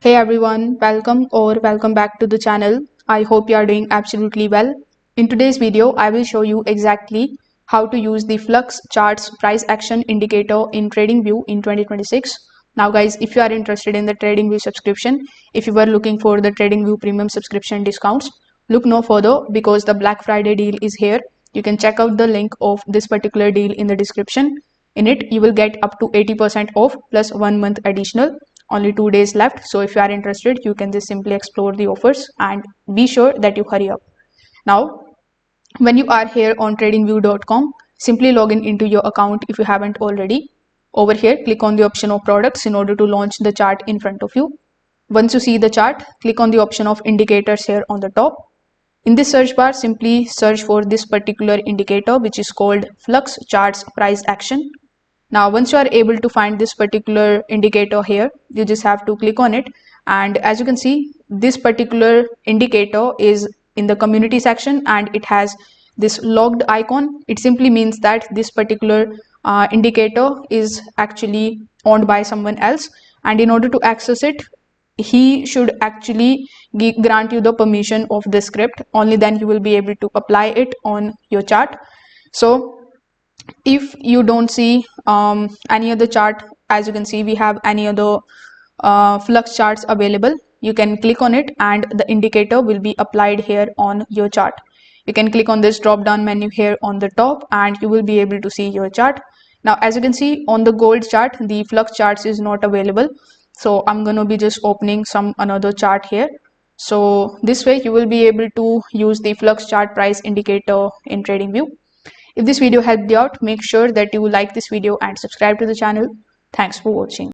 Hey everyone, welcome back to the channel. I hope you are doing absolutely well. In today's video, I will show you exactly how to use the Flux charts price action indicator in TradingView in 2026. Now guys, if you are interested in the TradingView subscription, if you were looking for the TradingView premium subscription discounts, look no further because the Black Friday deal is here. You can check out the link of this particular deal in the description. In it, you will get up to 80% off plus 1 month additional. Only 2 days left. So if you are interested, you can just simply explore the offers and be sure that you hurry up. Now, when you are here on tradingview.com, simply log in into your account if you haven't already. Over here, click on the option of products in order to launch the chart in front of you. Once you see the chart, click on the option of indicators here on the top. In this search bar, simply search for this particular indicator, which is called Flux Charts Price Action. Now, once you are able to find this particular indicator here, you just have to click on it. And as you can see, this particular indicator is in the community section and it has this logged icon. It simply means that this particular indicator is actually owned by someone else. And in order to access it, he should actually grant you the permission of the script. Only then you will be able to apply it on your chart. So if you don't see any other chart, as you can see, we have any other flux charts available. You can click on it and the indicator will be applied here on your chart. You can click on this drop down menu here on the top and you will be able to see your chart. Now, as you can see on the gold chart, the flux charts is not available. So I'm going to be just opening another chart here. So this way you will be able to use the flux chart price indicator in TradingView. If this video helped you out, make sure that you like this video and subscribe to the channel. Thanks for watching.